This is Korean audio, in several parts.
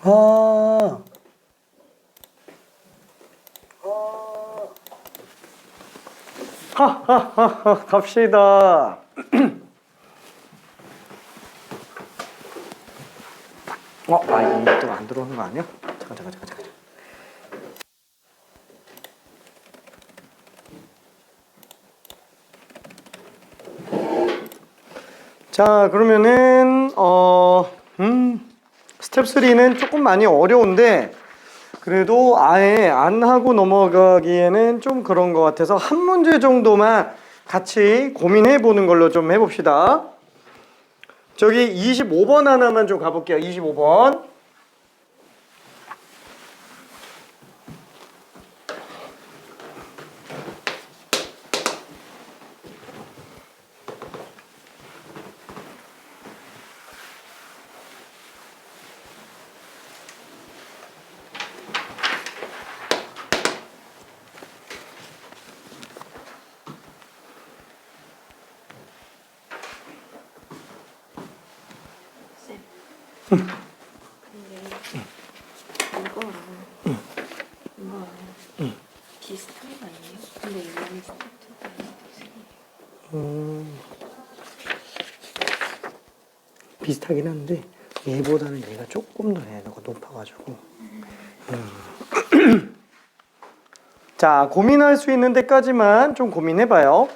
아, 하하하하, 갑시다. 이게 또 안 들어오는 거 아니야? 잠깐. 자, 그러면은 스텝 3는 조금 많이 어려운데 그래도 아예 안 하고 넘어가기에는 좀 그런 것 같아서 한 문제 정도만 같이 고민해 보는 걸로 좀 해봅시다. 저기 25번 하나만 좀 가볼게요. 25번. 근데 이거랑 비슷한 거 아니에요? 근데 이거는 스타트가 비슷하긴 한데 얘보다는 얘가 조금 더 얘가 높아가지고 자, 고민할 수 있는 데까지만 좀 고민해봐요.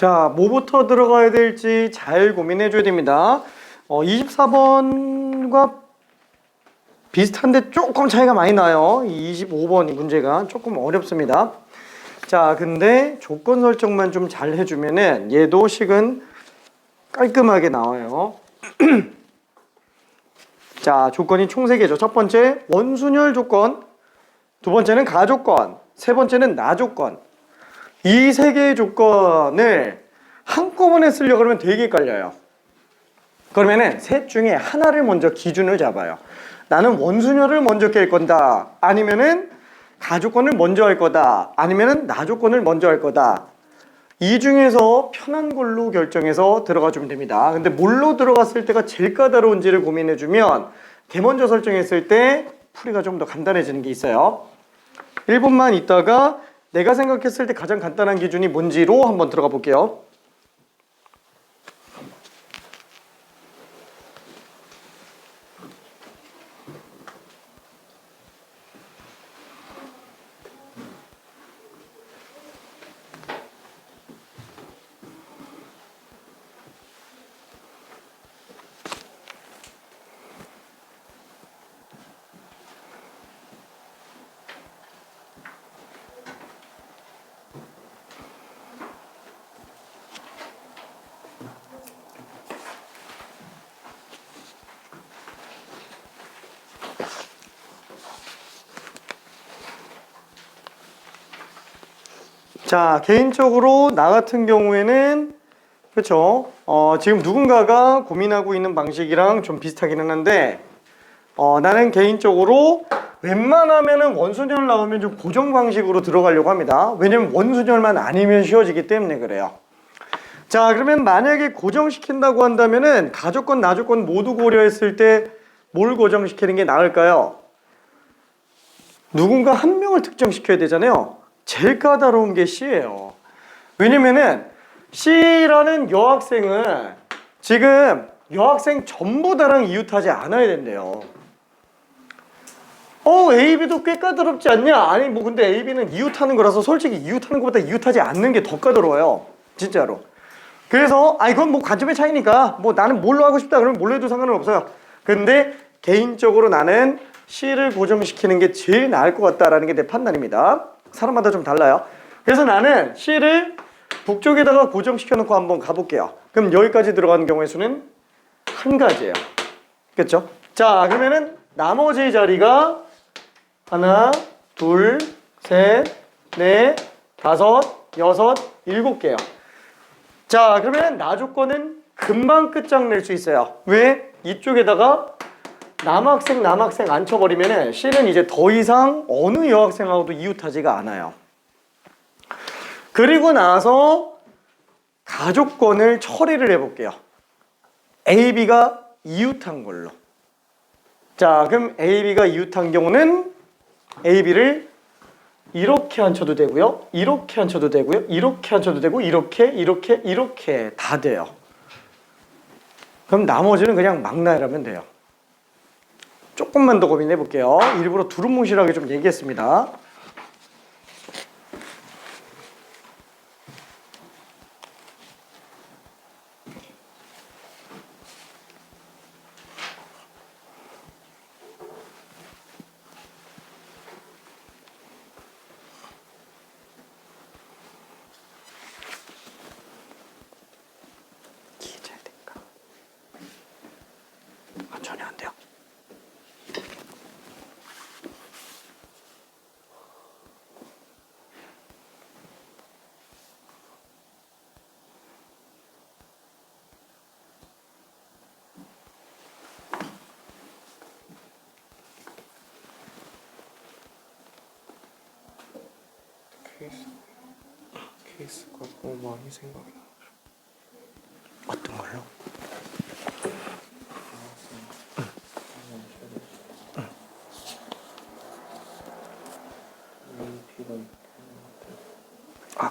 자, 뭐부터 들어가야 될지 잘 고민해 줘야 됩니다. 24번과 비슷한데 조금 차이가 많이 나요. 이 25번 이 문제가 조금 어렵습니다. 자, 근데 조건 설정만 좀 잘 해주면은 얘도 식은 깔끔하게 나와요. 자, 조건이 총 3개죠. 첫 번째, 원순열 조건. 두 번째는 가조건. 세 번째는 나조건. 이 3개의 조건을 한꺼번에 쓰려고 그러면 되게 헷갈려요. 그러면은 셋 중에 하나를 먼저 기준을 잡아요. 나는 원순열을 먼저 깰 건다. 아니면은 가조건을 먼저 할 거다. 아니면은 나조건을 먼저 할 거다. 이 중에서 편한 걸로 결정해서 들어가 주면 됩니다. 근데 뭘로 들어갔을 때가 제일 까다로운지를 고민해 주면 대먼저 설정했을 때 풀이가 좀 더 간단해지는 게 있어요. 1분만 있다가 내가 생각했을 때 가장 간단한 기준이 뭔지로 한번 들어가 볼게요. 자, 개인적으로 나 같은 경우에는 그렇죠. 지금 누군가가 고민하고 있는 방식이랑 좀 비슷하기는 한데 나는 개인적으로 웬만하면은 원순열 나오면 좀 고정 방식으로 들어가려고 합니다. 왜냐면 원순열만 아니면 쉬워지기 때문에 그래요. 자, 그러면 만약에 고정시킨다고 한다면은 가족권, 나족권 모두 고려했을 때 뭘 고정시키는 게 나을까요? 누군가 한 명을 특정시켜야 되잖아요. 제일 까다로운 게 C예요. 왜냐면은 C라는 여학생은 지금 여학생 전부 다랑 이웃하지 않아야 된대요. AB도 꽤 까다롭지 않냐? 아니 뭐 근데 AB는 이웃하는 거라서 솔직히 이웃하는 것보다 이웃하지 않는 게 더 까다로워요. 진짜로. 그래서 이건 뭐 관점의 차이니까 뭐 나는 뭘로 하고 싶다 그러면 뭘로 해도 상관은 없어요. 근데 개인적으로 나는 C를 고정시키는 게 제일 나을 것 같다라는 게 내 판단입니다. 사람마다 좀 달라요. 그래서 나는 C를 북쪽에다가 고정시켜 놓고 한번 가볼게요. 그럼 여기까지 들어가는 경우의 수는 한 가지예요. 그렇죠? 자, 그러면은 나머지 자리가 하나, 둘, 셋, 넷, 다섯, 여섯, 일곱 개요. 자, 그러면 나조건은 금방 끝장낼 수 있어요. 왜? 이쪽에다가 남학생 앉혀버리면은 C는 이제 더 이상 어느 여학생하고도 이웃하지가 않아요. 그리고 나서 가족권을 처리를 해볼게요. A, B가 이웃한 걸로. 자, 그럼 A, B가 이웃한 경우는 A, B를 이렇게 앉혀도 되고요. 이렇게 앉혀도 되고요. 이렇게 앉혀도 되고 이렇게 다 돼요. 그럼 나머지는 그냥 막나열하면 돼요. 조금만 더 고민해 볼게요. 일부러 두루뭉실하게 좀 얘기했습니다. 전혀 안 돼요. 케이스가 너무 많이 생각이 나. 어떤 걸로?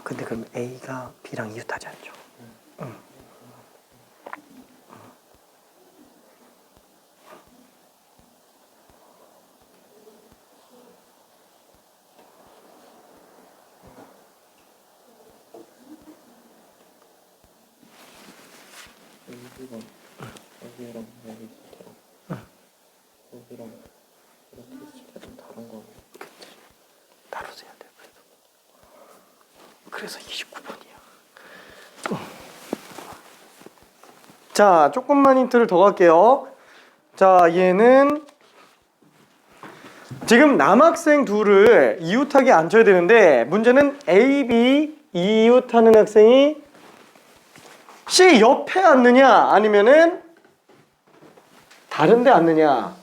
근데 그럼 A가 B랑 이웃하지 않죠? 응. 여기랑 여기랑 여기 있더라. 여기랑 이렇게 있을 때 좀 다른 거 같아. 나눠서 해야 돼. 그래서 29번이야. 자, 조금만 힌트를 더 갈게요. 자, 얘는 지금 남학생 둘을 이웃하게 앉혀야 되는데 문제는 A, B 이웃하는 학생이 C 옆에 앉느냐 아니면은 다른 데 앉느냐,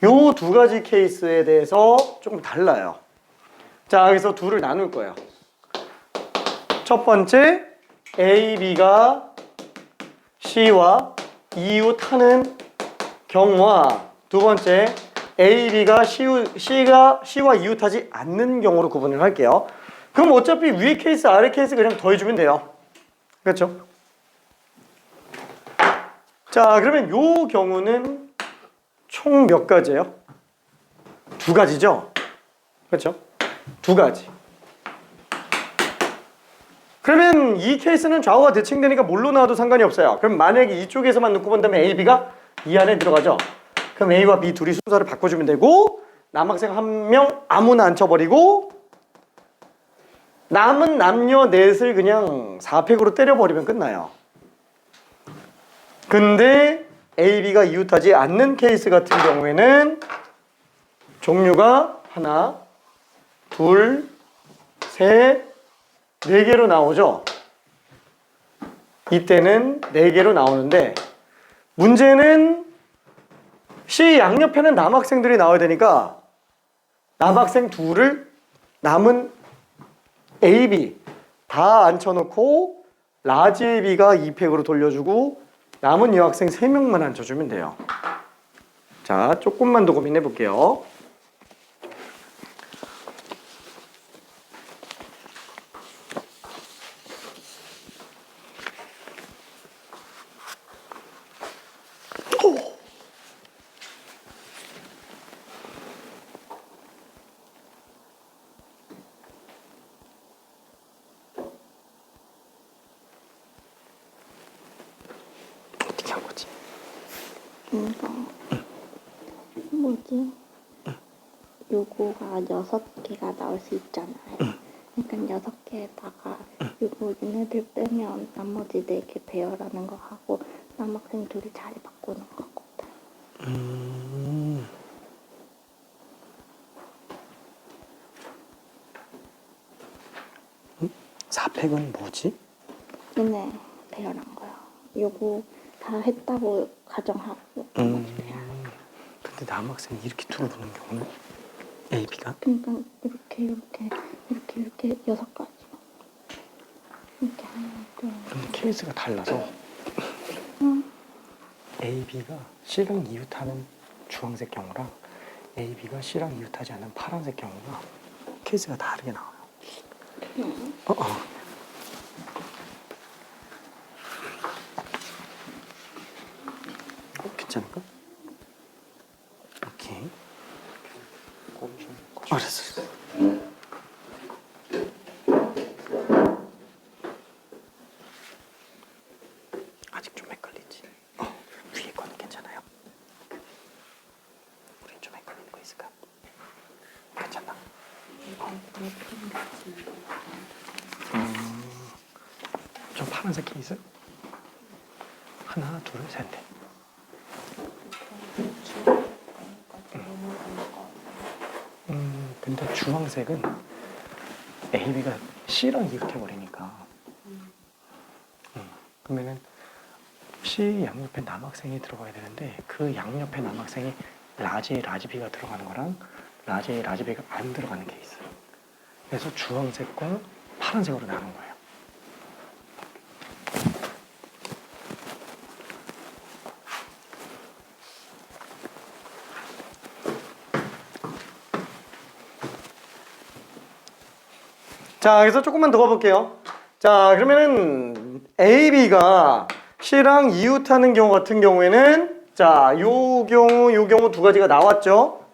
요 두 가지 케이스에 대해서 조금 달라요. 자, 여기서 둘을 나눌 거예요. 첫 번째 A, B가 C와 이웃하는 경우와 두 번째 A, B가 C와 이웃하지 않는 경우로 구분을 할게요. 그럼 어차피 위에 케이스 아래 케이스 그냥 더해주면 돼요. 그렇죠? 자, 그러면 요 경우는 총 몇 가지예요? 두 가지죠? 그렇죠? 두 가지. 그러면 이 케이스는 좌우가 대칭되니까 뭘로 나와도 상관이 없어요. 그럼 만약에 이쪽에서만 놓고 본다면 A, B가 이 안에 들어가죠. 그럼 A와 B 둘이 순서를 바꿔주면 되고 남학생 한 명 아무나 앉혀버리고 남은 남녀 넷을 그냥 4팩으로 때려버리면 끝나요. 근데 A, B가 이웃하지 않는 케이스 같은 경우에는 종류가 하나, 둘, 셋, 네 개로 나오죠. 이때는 네 개로 나오는데 문제는 C 양옆에는 남학생들이 나와야 되니까 남학생 둘을 남은 A, B 다 앉혀놓고 라지 AB가 2팩으로 돌려주고 남은 여학생 3명만 앉혀주면 돼요. 자, 조금만 더 고민해 볼게요. 어떻게 한 거지? 이거 뭐지? 요거가 6개가 나올 수 있잖아요. 그러니까 6개에다가 요거 얘네들 빼면 나머지 4개 배열하는 거 하고 남학생 둘이 자리 바꾸는 거거든. 4팩은 뭐지? 얘네 배열한 거야. 요거 다 했다고 가정하고 나머지 배열. 근데 남학생이 이렇게 둘을 보는 경우는 A, B가? 그러니까 이렇게 6가지. 이렇게 하면 또 근데 케이스가 달라서 A, B가 C랑 이웃하는 주황색 경우랑 A, B가 C랑 이웃하지 않는 파란색 경우가 케이스가 다르게 나와요. 괜찮을까? 오케이. 알았어. 아직 좀 헷갈리지? 위에 거는 괜찮아요? 우린 좀 헷갈리는 거 있을까? 괜찮나? 좀 파란색 케이스? 하나, 둘, 셋, 넷. 근데 주황색은 A, B가 C랑 이웃해버리니까 그러면은 C 양옆에 남학생이 들어가야 되는데 그 양옆에 남학생이 라지 B가 들어가는 거랑 라지 B가 안 들어가는 게 있어요. 그래서 주황색과 파란색으로 나눈 거예요. 자, 그래서 조금만 더 가볼게요. 자, 그러면은 A, B가 C랑 이웃하는 경우 같은 경우에는 자, 요 경우 두 가지가 나왔죠.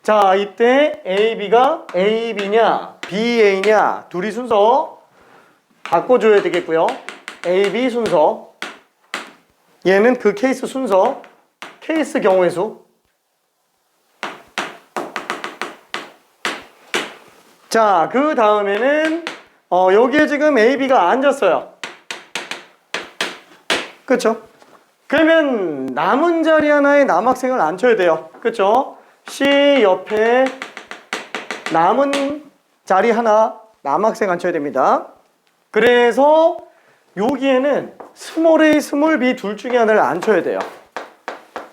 자, 이때 A, B가 A, B냐, B, A냐 둘이 순서 바꿔줘야 되겠고요. A, B 순서. 얘는 그 케이스 순서, 케이스 경우의 수. 자, 그 다음에는 여기에 지금 A, B가 앉았어요. 그쵸? 그러면 남은 자리 하나에 남학생을 앉혀야 돼요. 그쵸? C 옆에 남은 자리 하나 남학생 앉혀야 됩니다. 그래서 여기에는 스몰 A, 스몰 B 둘 중에 하나를 앉혀야 돼요.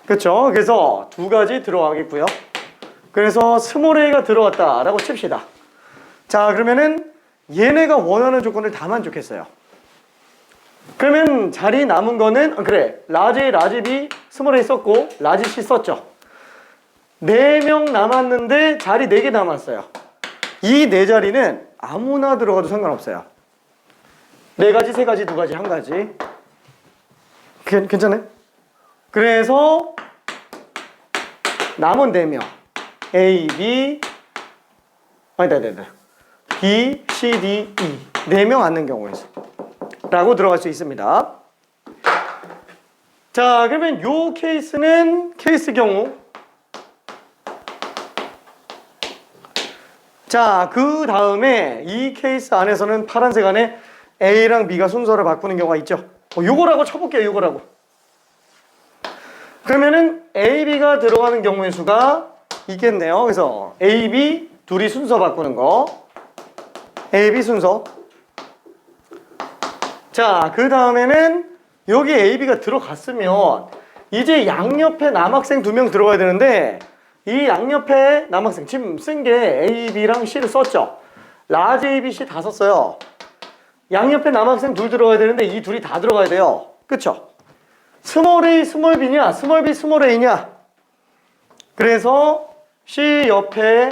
그쵸? 그래서 두 가지 들어가겠고요. 그래서 스몰 A가 들어갔다라고 칩시다. 자, 그러면은 얘네가 원하는 조건을 다 만족했어요. 그러면 자리 남은 거는 그래, 라지 B, 스몰 A 썼고 라지 C 썼죠. 4명 남았는데 자리 4개 남았어요. 이 4자리는 아무나 들어가도 상관없어요. 4가지, 3가지, 2가지, 1가지. 괜찮아요? 그래서 남은 4명 A, B 아니다. B, C, D, E 4명 앉는 경우에서 라고 들어갈 수 있습니다. 자, 그러면 요 케이스는 케이스 경우. 자, 그 다음에 이 케이스 안에서는 파란색 안에 A랑 B가 순서를 바꾸는 경우가 있죠. 요거라고 쳐볼게요. 요거라고. 그러면은 A, B가 들어가는 경우의 수가 있겠네요. 그래서 A, B 둘이 순서 바꾸는 거. A, B 순서. 자, 그 다음에는 여기 A, B가 들어갔으면 이제 양옆에 남학생 2명 들어가야 되는데 이 양옆에 남학생 지금 쓴 게 A, B랑 C를 썼죠. 라지 A, B, C 다 썼어요. 양옆에 남학생 둘 들어가야 되는데 이 둘이 다 들어가야 돼요. 그쵸? 스몰 A, 스몰 B냐, 스몰 B, 스몰 A냐. 그래서 C 옆에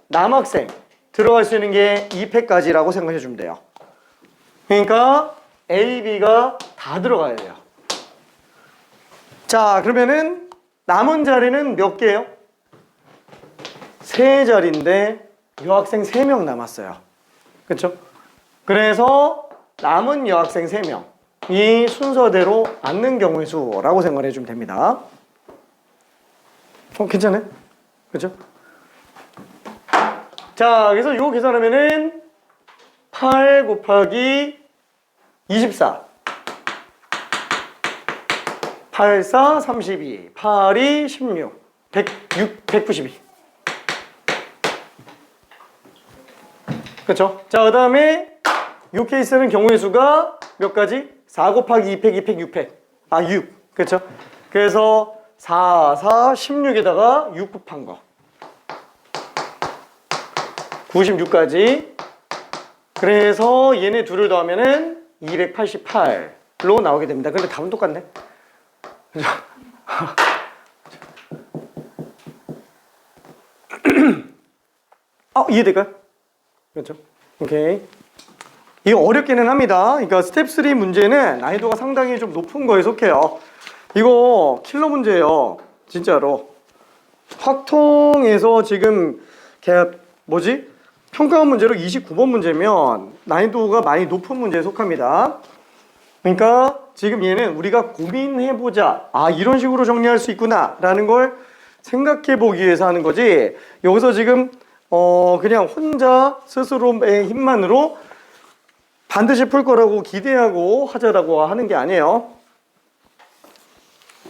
남학생 들어갈 수 있는 게 2패까지라고 생각해 주면 돼요. 그러니까 A, B가 다 들어가야 돼요. 자, 그러면은 남은 자리는 몇 개예요? 3자리인데 여학생 3명 남았어요. 그렇죠? 그래서 남은 여학생 3명 이 순서대로 앉는 경우의 수라고 생각을 해주면 됩니다. 괜찮아요? 그렇죠? 자, 그래서 이거 계산하면은 8 곱하기 24 8, 4, 32 8, 2, 16 106, 192 그렇죠? 자, 그 다음에 이 케이스는 경우의 수가 몇 가지? 4 곱하기 2팩, 2팩, 6팩. 아, 6. 그렇죠? 그래서 4, 4, 16에다가 6 곱한 거. 96까지. 그래서 얘네 둘을 더하면은 288로 나오게 됩니다. 근데 답은 똑같네. 그죠? 이해될까요? 그렇죠? 오케이. 이거 어렵기는 합니다. 그러니까 스텝 3 문제는 난이도가 상당히 좀 높은 거에 속해요. 이거 킬러 문제예요. 진짜로. 확통에서 지금 평가원 문제로 29번 문제면 난이도가 많이 높은 문제에 속합니다. 그러니까 지금 얘는 우리가 고민해보자. 아, 이런 식으로 정리할 수 있구나 라는 걸 생각해보기 위해서 하는 거지. 여기서 지금 그냥 혼자 스스로의 힘만으로 반드시 풀 거라고 기대하고 하자라고 하는 게 아니에요.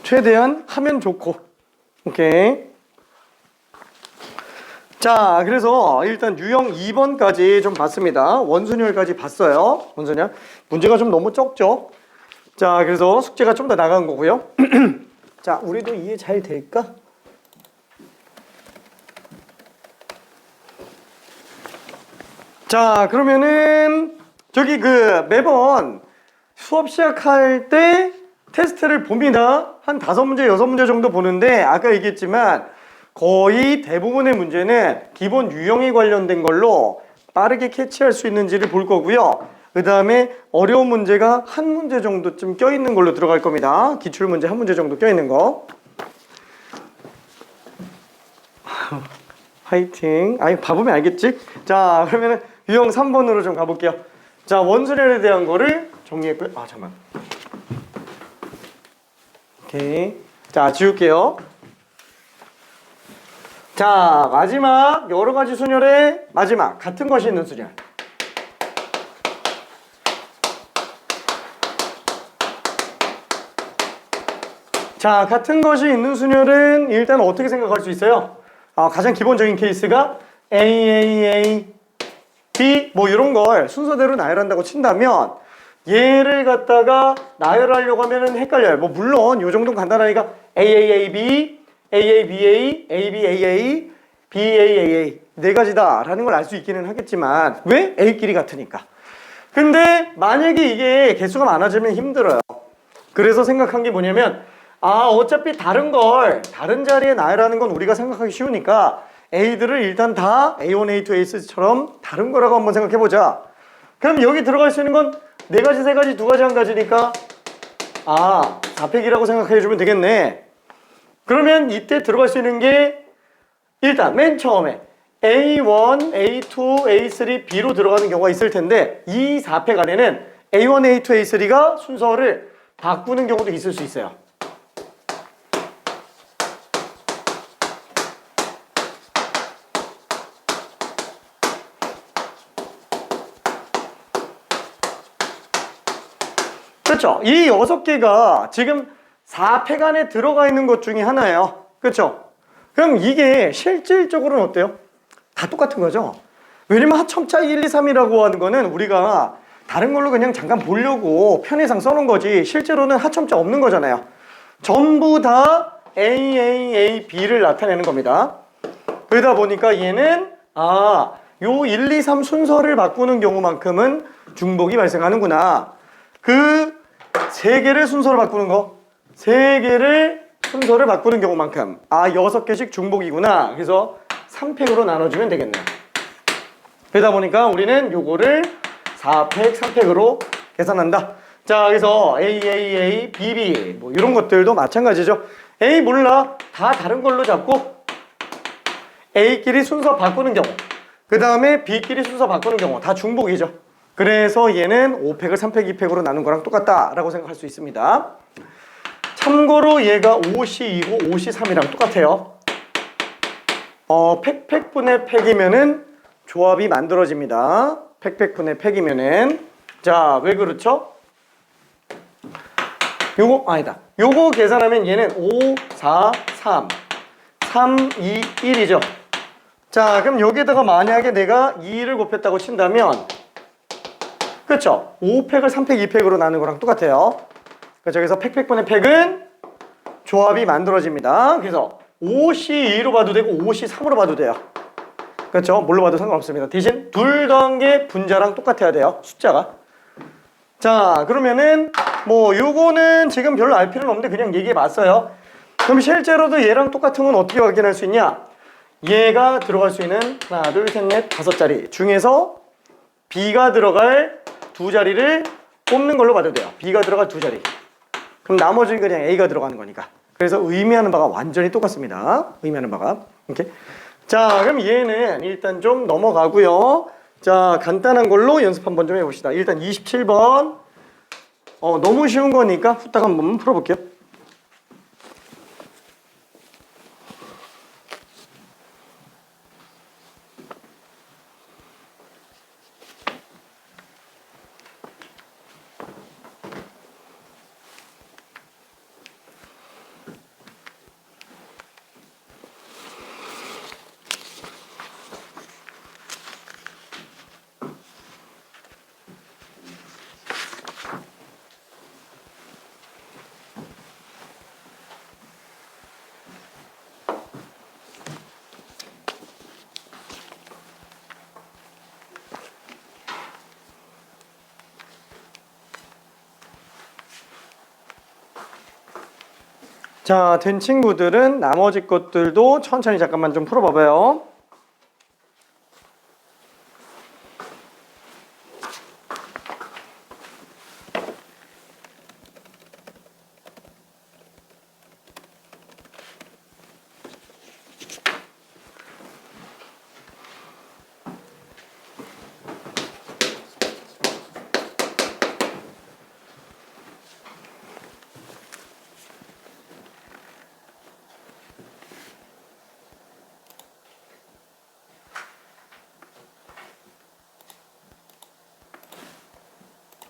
최대한 하면 좋고. 오케이. 자, 그래서 일단 유형 2번까지 좀 봤습니다. 원순열까지 봤어요. 원순열. 문제가 좀 너무 적죠? 자, 그래서 숙제가 좀 더 나간 거고요. 자, 우리도 이해 잘 될까? 자, 그러면은 저기 매번 수업 시작할 때 테스트를 봅니다. 한 5문제, 6문제 정도 보는데 아까 얘기했지만 거의 대부분의 문제는 기본 유형에 관련된 걸로 빠르게 캐치할 수 있는지를 볼 거고요. 그 다음에 어려운 문제가 한 문제 정도쯤 껴있는 걸로 들어갈 겁니다. 기출문제 한 문제 정도 껴있는 거. 화이팅. 아니, 봐보면 알겠지? 자, 그러면은 유형 3번으로 좀 가볼게요. 자, 원순열에 대한 거를 정리했고요. 아, 잠깐만. 오케이. 자, 지울게요. 자, 마지막 여러 가지 순열의 마지막 같은 것이 있는 순열. 자, 같은 것이 있는 순열은 일단 어떻게 생각할 수 있어요? 가장 기본적인 케이스가 A, B 뭐 이런 걸 순서대로 나열한다고 친다면 얘를 갖다가 나열하려고 하면은 헷갈려요. 뭐 물론 요 정도는 간단하니까 AAAB, AABA, ABAA, BAAA 네 가지다라는 걸 알 수 있기는 하겠지만 왜? A끼리 같으니까. 근데 만약에 이게 개수가 많아지면 힘들어요. 그래서 생각한 게 뭐냐면 어차피 다른 걸 다른 자리에 나열하는 건 우리가 생각하기 쉬우니까 A들을 일단 다 A1, A2, A3처럼 다른 거라고 한번 생각해보자. 그럼 여기 들어갈 수 있는 건 4가지, 3가지, 2가지, 1가지니까 4팩이라고 생각해주면 되겠네. 그러면 이때 들어갈 수 있는 게 일단 맨 처음에 A1, A2, A3, B로 들어가는 경우가 있을 텐데 이 4팩 안에는 A1, A2, A3가 순서를 바꾸는 경우도 있을 수 있어요. 그렇죠? 이 6개가 지금 4팩 안에 들어가 있는 것 중에 하나예요. 그렇죠? 그럼 이게 실질적으로는 어때요? 다 똑같은 거죠? 왜냐면 하첨자 1, 2, 3이라고 하는 거는 우리가 다른 걸로 그냥 잠깐 보려고 편의상 써놓은 거지 실제로는 하첨자 없는 거잖아요. 전부 다 AAAB를 나타내는 겁니다. 그러다 보니까 얘는 요 1, 2, 3 순서를 바꾸는 경우만큼은 중복이 발생하는구나. 그 세 개를 순서로 바꾸는 거, 세 개를 순서를 바꾸는 경우만큼 6개씩 중복이구나. 그래서 3팩으로 나눠주면 되겠네. 그러다 보니까 우리는 요거를 4팩, 3팩으로 계산한다. 자, 그래서 AAA, BB 뭐 이런 것들도 마찬가지죠. A 몰라. 다 다른 걸로 잡고 A끼리 순서 바꾸는 경우, 그 다음에 B끼리 순서 바꾸는 경우 다 중복이죠. 그래서 얘는 5팩을 3팩, 2팩으로 나눈 거랑 똑같다라고 생각할 수 있습니다. 참고로 얘가 5시 2고 5시 3이랑 똑같아요. 팩분의 팩이면은 조합이 만들어집니다. 팩분의 팩이면은. 자, 왜 그렇죠? 요거 아니다. 요거 계산하면 얘는 5, 4, 3, 3, 2, 1이죠. 자, 그럼 여기에다가 만약에 내가 2를 곱했다고 친다면, 그렇죠? 5팩을 3팩, 2팩으로 나누는 거랑 똑같아요. 그렇죠? 그래서 팩분의 팩은 조합이 만들어집니다. 그래서 5시 2로 봐도 되고 5시 3으로 봐도 돼요. 그렇죠? 뭘로 봐도 상관없습니다. 대신 둘 더한 게 분자랑 똑같아야 돼요. 숫자가. 자, 그러면은 뭐 요거는 지금 별로 알 필요는 없는데 그냥 얘기해 봤어요. 그럼 실제로도 얘랑 똑같은 건 어떻게 확인할 수 있냐? 얘가 들어갈 수 있는 하나, 둘, 셋, 넷, 5자리 중에서 B가 들어갈 2자리를 뽑는 걸로 봐도 돼요. B가 들어갈 2자리. 그럼 나머지는 그냥 A가 들어가는 거니까. 그래서 의미하는 바가 완전히 똑같습니다. 의미하는 바가. 이렇게. 자, 그럼 얘는 일단 좀 넘어가고요. 자, 간단한 걸로 연습 한번 좀 해봅시다. 일단 27번. 너무 쉬운 거니까 후딱 한번 풀어볼게요. 자, 된 친구들은 나머지 것들도 천천히 잠깐만 좀 풀어봐봐요.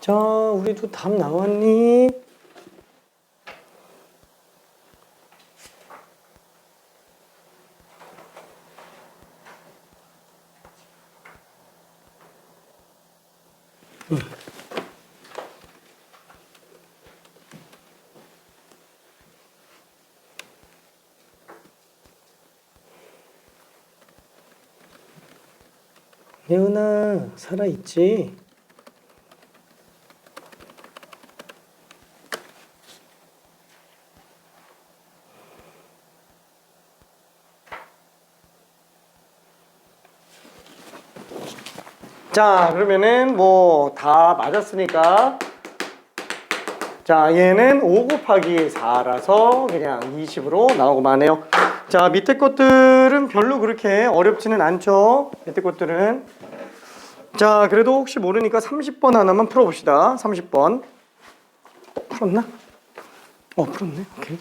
자, 우리도 답 나왔니? 예은아, 살아있지? 자, 그러면은 뭐 다 맞았으니까, 자, 얘는 5 곱하기 4라서 그냥 20으로 나오고 마네요. 자, 밑에 것들은 별로 그렇게 어렵지는 않죠. 밑에 것들은. 자, 그래도 혹시 모르니까 30번 하나만 풀어봅시다. 30번. 풀었나? 풀었네. 오케이.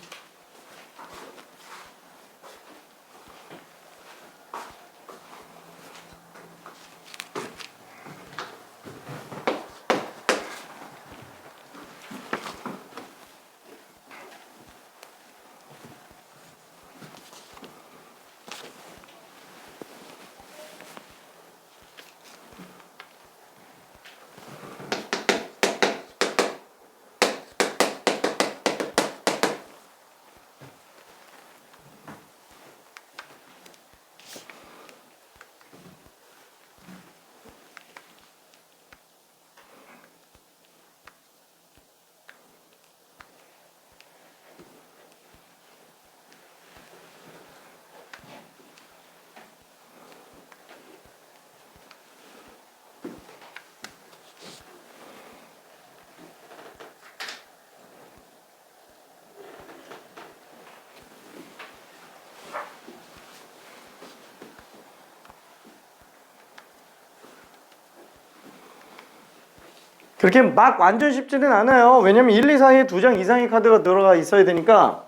그렇게 막 완전 쉽지는 않아요. 왜냐면 1, 2, 4에 2장 이상의 카드가 들어가 있어야 되니까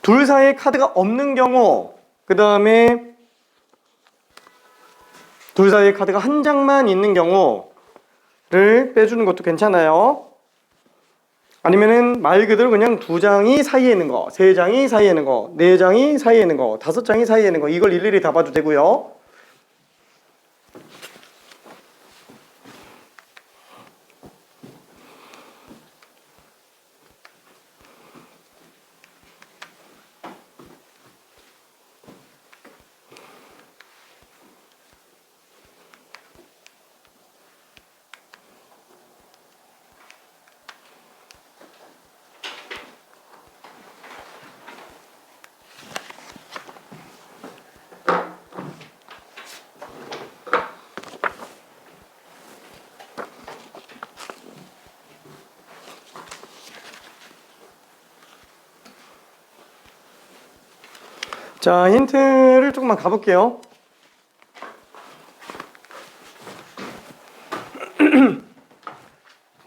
둘 사이에 카드가 없는 경우, 그 다음에 둘 사이에 카드가 한 장만 있는 경우를 빼주는 것도 괜찮아요. 아니면은 말 그대로 그냥 2장이 사이에 있는 거, 3장이 사이에 있는 거, 4장이 사이에 있는 거, 5장이 사이에 있는 거, 이걸 일일이 다 봐도 되고요. 자, 힌트를 조금만 가볼게요.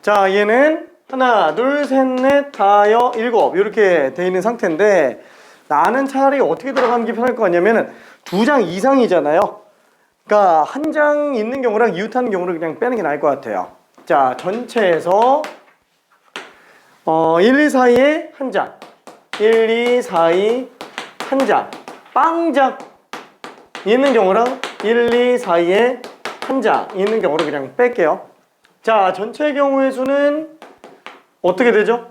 자, 얘는 하나, 둘, 셋, 넷, 다여, 일곱 이렇게 돼 있는 상태인데 나는 차라리 어떻게 들어가는 게 편할 것 같냐면은 2장 이상이잖아요. 그러니까 한 장 있는 경우랑 이웃하는 경우를 그냥 빼는 게 나을 것 같아요. 자, 전체에서 1, 2, 4에 한 장, 1, 2, 4, 2, 한 장, 빵장 있는 경우랑 1, 2, 4, 2에 한 장 있는 경우를 그냥 뺄게요. 자, 전체 경우의 수는 어떻게 되죠?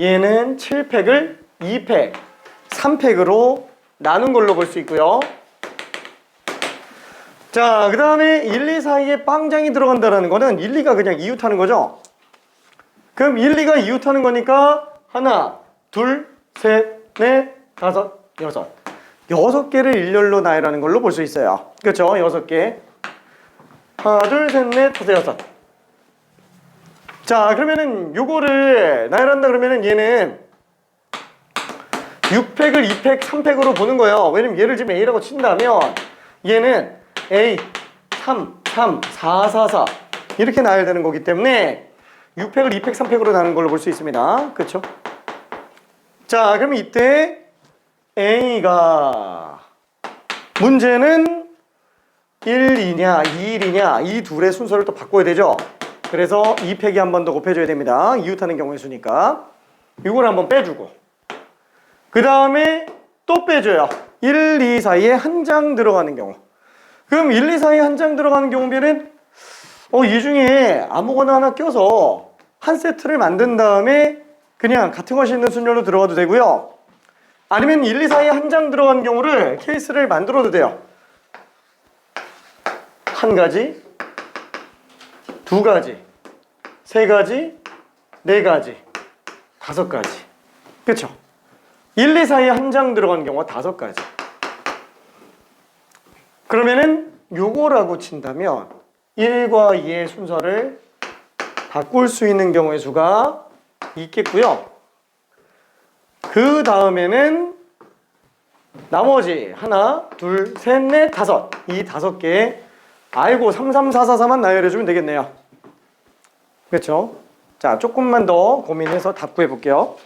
얘는 7팩을 2팩, 3팩으로 나눈 걸로 볼 수 있고요. 자, 그 다음에 1, 2, 4에 빵장이 들어간다는 거는 1, 2가 그냥 이웃하는 거죠. 그럼 1, 2가 이웃하는 거니까 하나, 둘, 셋, 넷, 다섯, 여섯. 6개를 일렬로 나열하는 걸로 볼 수 있어요. 그렇죠? 6개. 하나, 둘, 셋, 넷, 다섯, 여섯. 자, 그러면은 요거를 나열한다 그러면은 얘는 6팩을 2팩, 3팩으로 보는 거예요. 왜냐면 얘를 지금 A라고 친다면 얘는 A, 3, 3, 4, 4, 4 이렇게 나열되는 거기 때문에 6팩을 2팩, 3팩으로 나눈 걸로 볼 수 있습니다. 그렇죠? 자, 그러면 이때 A가 문제는 1, 2냐, 2, 1이냐 이 둘의 순서를 또 바꿔야 되죠. 그래서 2팩이 한 번 더 곱해줘야 됩니다. 이웃하는 경우의 수니까. 이걸 한번 빼주고 그 다음에 또 빼줘요. 1, 2 사이에 한 장 들어가는 경우. 그럼 1, 2 사이에 한 장 들어가는 경우면은 이 중에 아무거나 하나 껴서 한 세트를 만든 다음에 그냥 같은 것이 있는 순열로 들어가도 되고요. 아니면 1, 2 사이에 한 장 들어가는 경우를 케이스를 만들어도 돼요. 한 가지, 두 가지, 세 가지, 네 가지, 다섯 가지. 그쵸? 1, 2 사이에 한 장 들어가는 경우가 5가지. 그러면은 요거라고 친다면 1과 2의 순서를 바꿀 수 있는 경우의 수가 있겠고요. 그 다음에는 나머지 하나, 둘, 셋, 넷, 다섯. 이 5개에 아이고 3, 3, 4, 4, 4만 나열해주면 되겠네요. 그렇죠? 자, 조금만 더 고민해서 답구해 볼게요.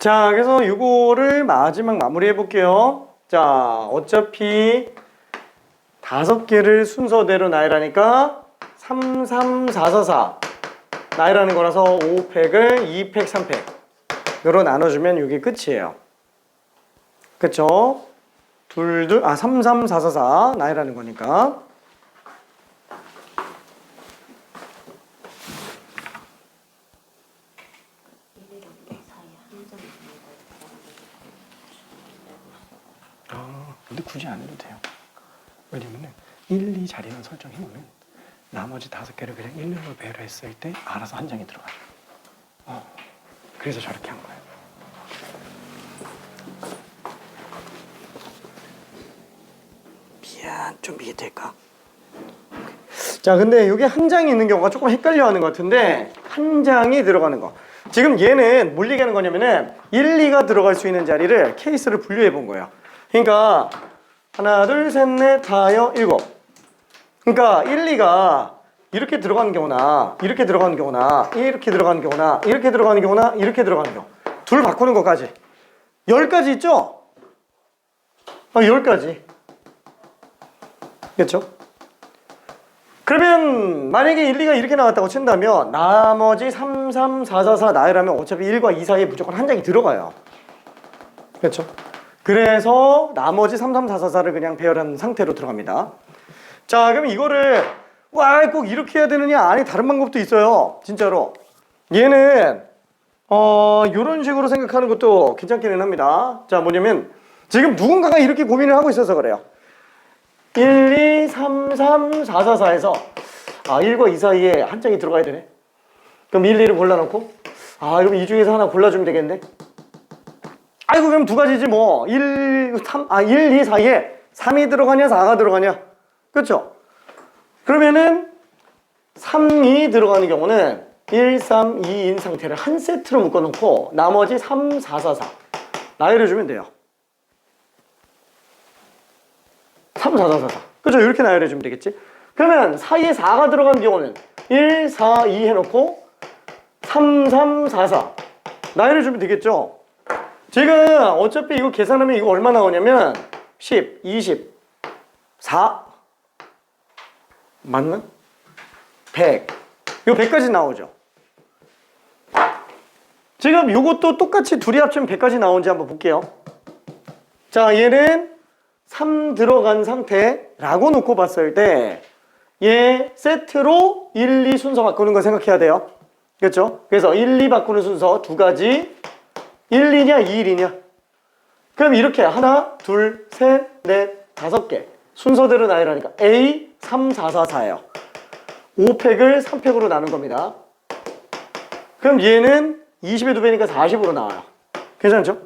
자, 그래서 이거를 마지막 마무리 해볼게요. 자, 어차피 5개를 순서대로 나열하니까 3, 3, 4, 4, 4 나열하는 거라서 5팩을 2팩, 3팩으로 나눠주면 이게 끝이에요. 그쵸? 3, 3, 4, 4, 4 나열하는 거니까. 근데 굳이 안 해도 돼요. 왜냐면은 1, 2 자리만 설정해놓으면 나머지 5개를 그냥 1로 배열했을 때 알아서 한 장이 들어가요. 그래서 저렇게 한 거예요. 미안, 좀 이해 될까? 자, 근데 이게 한 장이 있는 경우가 조금 헷갈려하는 것 같은데 한 장이 들어가는 거. 지금 얘는 뭘 얘기하는 거냐면은 1, 2가 들어갈 수 있는 자리를 케이스를 분류해 본 거예요. 그러니까 하나, 둘, 셋, 넷, 다여, 일곱. 그러니까 1, 2가 이렇게 들어가는 경우나 이렇게 들어가는 경우나 이렇게 들어가는 경우나 이렇게 들어가는 경우나 이렇게 들어가는 경우 둘 바꾸는 것까지 10가지 있죠? 10가지. 그렇죠? 그러면 만약에 1, 2가 이렇게 나왔다고 친다면 나머지 3, 3, 4, 4, 4 나열하면 어차피 1과 2 사이에 무조건 한 장이 들어가요. 그렇죠? 그래서 나머지 3, 3, 4, 4, 4를 그냥 배열한 상태로 들어갑니다. 자, 그럼 이거를 꼭 이렇게 해야 되느냐? 아니, 다른 방법도 있어요. 진짜로. 얘는 이런 식으로 생각하는 것도 괜찮기는 합니다. 자, 뭐냐면 지금 누군가가 이렇게 고민을 하고 있어서 그래요. 1, 2, 3, 3, 4, 4, 4에서 1과 2 사이에 한 장이 들어가야 되네. 그럼 1, 2를 골라놓고 그럼 이 중에서 하나 골라주면 되겠네. 아이고, 그럼 두 가지지 뭐. 1, 2 사이에 3이 들어가냐 4가 들어가냐. 그렇죠? 그러면은 3, 2 들어가는 경우는 1, 3, 2인 상태를 한 세트로 묶어놓고 나머지 3, 4, 4, 4 나열해주면 돼요. 3, 4, 4, 4, 4. 그죠? 이렇게 나열해주면 되겠지? 그러면 사이에 4가 들어가는 경우는 1, 4, 2 해놓고 3, 3, 4, 4 나열해주면 되겠죠? 지금 어차피 이거 계산하면 이거 얼마 나오냐면 10, 20, 4 맞나? 100 이거 100까지 나오죠? 지금 이것도 똑같이 둘이 합치면 100까지 나오는지 한번 볼게요. 자, 얘는 3 들어간 상태라고 놓고 봤을 때 얘 세트로 1, 2 순서 바꾸는 거 생각해야 돼요. 그렇죠? 그래서 1, 2 바꾸는 순서 두 가지 1, 2냐 2, 1이냐. 그럼 이렇게 하나, 둘, 셋, 넷, 5개 순서대로 나열하니까 A, 3, 4, 4, 4예요. 5팩을 3팩으로 나눈 겁니다. 그럼 얘는 20의 2배니까 40으로 나와요. 괜찮죠?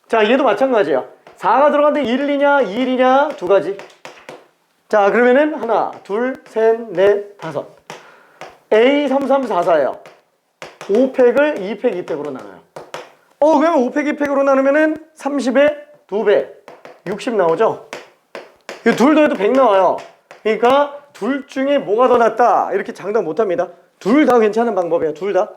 자, 얘도 마찬가지예요. 4가 들어갔는데 1, 2냐 2, 1이냐 두 가지. 자, 그러면은 하나, 둘, 셋, 넷, 5 A, 3, 3, 4, 4예요. 5팩을 2팩, 2팩으로 나눠요. 그러면 5팩, 2팩으로 나누면은 30의 2배 60 나오죠? 이 둘 더해도 100 나와요. 그러니까 둘 중에 뭐가 더 낫다 이렇게 장담 못합니다. 둘 다 괜찮은 방법이에요. 둘 다.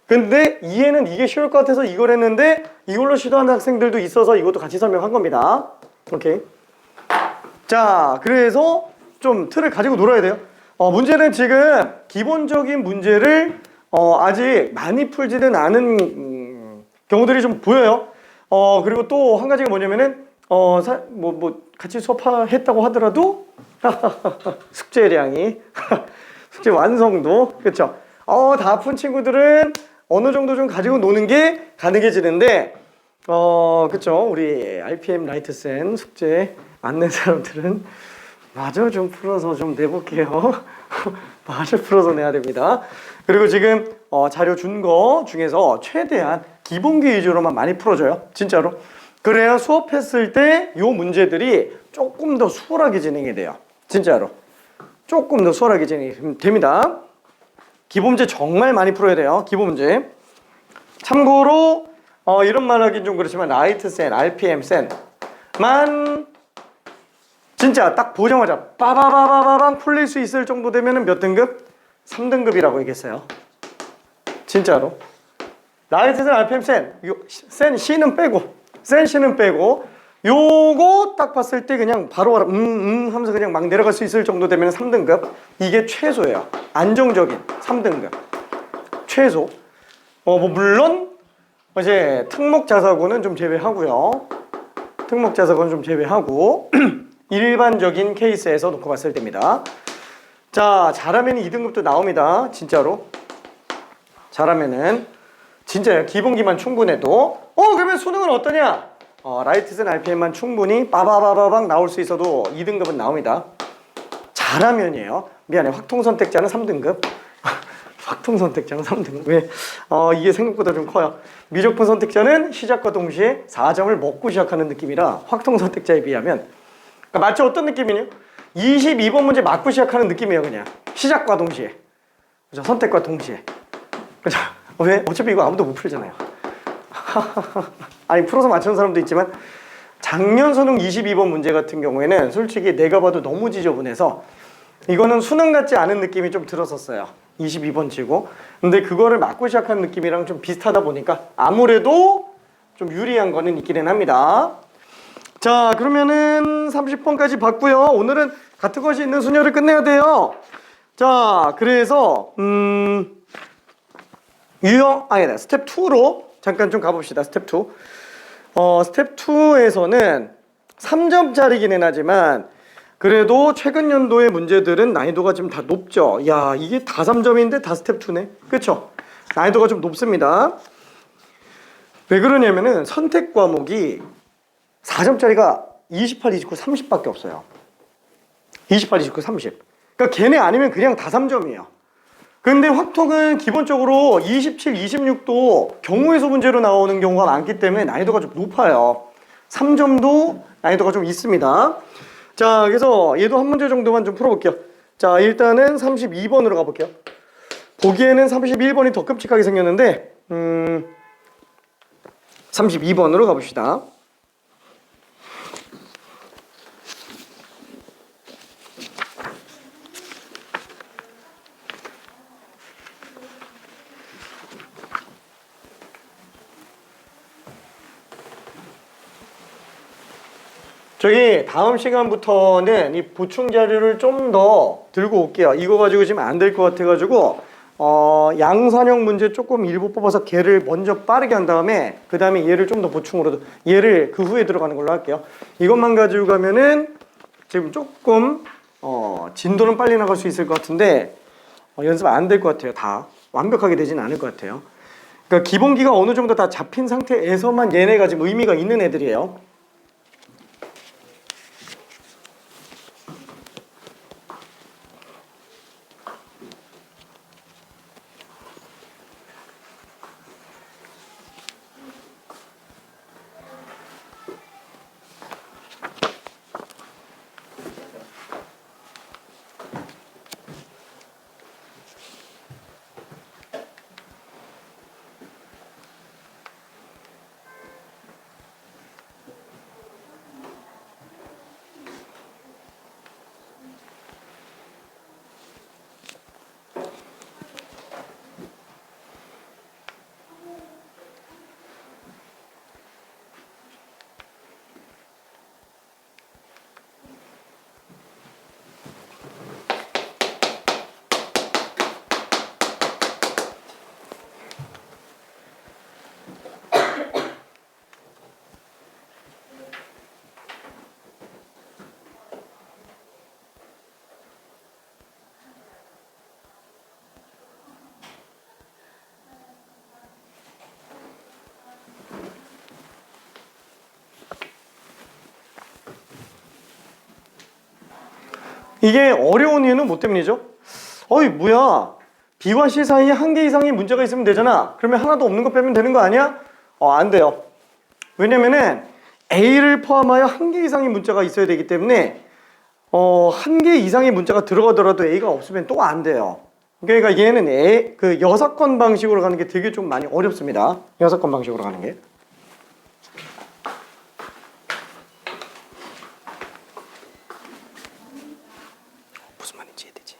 근데 이해는 이게 쉬울 것 같아서 이걸 했는데 이걸로 시도하는 학생들도 있어서 이것도 같이 설명한 겁니다. 오케이. 자, 그래서 좀 틀을 가지고 놀아야 돼요. 문제는 지금 기본적인 문제를 아직 많이 풀지는 않은 경우들이 좀 보여요. 그리고 또 한 가지가 뭐냐면은 같이 수업했다고 하더라도 숙제량이 숙제 완성도 그렇죠. 다 푼 친구들은 어느 정도 좀 가지고 노는 게 가능해지는데 그렇죠. 우리 RPM 라이트센 숙제 안 낸 사람들은 마저 좀 풀어서 좀 내볼게요. 마저 풀어서 내야 됩니다. 그리고 지금 자료 준 거 중에서 최대한 기본기 위주로만 많이 풀어줘요. 진짜로. 그래야 수업했을 때 이 문제들이 조금 더 수월하게 진행이 돼요. 진짜로. 조금 더 수월하게 진행이 됩니다. 기본 문제 정말 많이 풀어야 돼요. 기본 문제. 참고로 이런 말 하긴 좀 그렇지만 라이트센, RPM 센만 진짜 딱 보자마자 빠바바바바방 풀릴 수 있을 정도 되면은 몇 등급? 3등급이라고 얘기했어요. 진짜로. 라이트슨 RPM 센 C는 빼고 요거 딱 봤을 때 그냥 바로 하면서 그냥 막 내려갈 수 있을 정도 되면 3등급. 이게 최소예요. 안정적인 3등급 최소. 뭐 물론 이제 특목자사고는 좀 제외하고요. 특목자사고는 좀 제외하고 일반적인 케이스에서 놓고 봤을 때입니다. 자, 잘하면 2등급도 나옵니다. 진짜로. 잘하면은 진짜요. 기본기만 충분해도 그러면 수능은 어떠냐? 라이트슨 RPM만 충분히 빠바바바박 나올 수 있어도 2등급은 나옵니다. 잘하면이에요. 미안해. 확통선택자는 3등급. 확통선택자는 3등급. 왜? 이게 생각보다 좀 커요. 미적분 선택자는 시작과 동시에 4점을 먹고 시작하는 느낌이라 확통선택자에 비하면 그러니까 마치 어떤 느낌이냐? 22번 문제 맞고 시작하는 느낌이에요. 그냥 시작과 동시에. 그죠? 선택과 동시에. 그죠? 왜? 어차피 이거 아무도 못 풀잖아요. 아니 풀어서 맞추는 사람도 있지만 작년 수능 22번 문제 같은 경우에는 솔직히 내가 봐도 너무 지저분해서 이거는 수능 같지 않은 느낌이 좀 들었었어요. 22번 치고. 근데 그거를 맞고 시작하는 느낌이랑 좀 비슷하다 보니까 아무래도 좀 유리한 거는 있기는 합니다. 자, 그러면은 30번까지 봤고요. 오늘은 같은 것이 있는 순열을 끝내야 돼요. 자, 그래서 스텝 2로 잠깐 좀 가봅시다. 스텝 2. 스텝 2에서는 3점짜리기는 하지만 그래도 최근 연도의 문제들은 난이도가 지금 다 높죠. 야, 이게 다 3점인데 다 스텝 2네. 그렇죠? 난이도가 좀 높습니다. 왜 그러냐면은 선택 과목이 4점짜리가 28, 29, 30밖에 없어요. 28, 29, 30. 그러니까 걔네 아니면 그냥 다 3점이에요. 근데 확통은 기본적으로 27, 26도 경우의 수 문제로 나오는 경우가 많기 때문에 난이도가 좀 높아요. 3점도 난이도가 좀 있습니다. 자, 그래서 얘도 한 문제 정도만 좀 풀어볼게요. 자, 일단은 32번으로 가볼게요. 보기에는 31번이 더 끔찍하게 생겼는데 32번으로 가봅시다. 저기 다음 시간부터는 이 보충 자료를 좀 더 들고 올게요. 이거 가지고 지금 안 될 것 같아가지고 양산형 문제 조금 일부 뽑아서 걔를 먼저 빠르게 한 다음에 그 다음에 얘를 좀 더 보충으로 얘를 그 후에 들어가는 걸로 할게요. 이것만 가지고 가면은 지금 조금 진도는 빨리 나갈 수 있을 것 같은데 연습 안 될 것 같아요. 다 완벽하게 되진 않을 것 같아요. 그러니까 기본기가 어느 정도 다 잡힌 상태에서만 얘네가 지금 의미가 있는 애들이에요. 이게 어려운 이유는 뭐 때문이죠? 뭐야, B와 C 사이에 한 개 이상의 문제가 있으면 되잖아. 그러면 하나도 없는 거 빼면 되는 거 아니야? 안 돼요. 왜냐면은 A를 포함하여 한 개 이상의 문자가 있어야 되기 때문에 한 개 이상의 문자가 들어가더라도 A가 없으면 또 안 돼요. 그러니까 얘는 그 여사건 방식으로 가는 게 되게 좀 많이 어렵습니다. 여사건 방식으로 가는 게. 무슨 말인지 이해되지?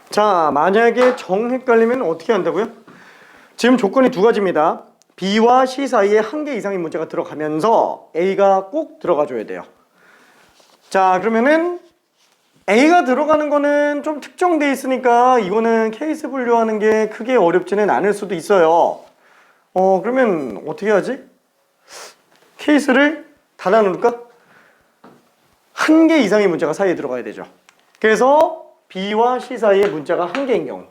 자, 만약에 정 헷갈리면 어떻게 한다고요? 지금 조건이 두 가지입니다. B와 C 사이에 한 개 이상의 문자가 들어가면서 A가 꼭 들어가줘야 돼요. 자, 그러면은 A가 들어가는 거는 좀 특정돼 있으니까 이거는 케이스 분류하는 게 크게 어렵지는 않을 수도 있어요. 그러면 어떻게 하지? 케이스를 다 나눌까? 한 개 이상의 문자가 사이에 들어가야 되죠. 그래서 B와 C 사이에 문자가 한 개인 경우.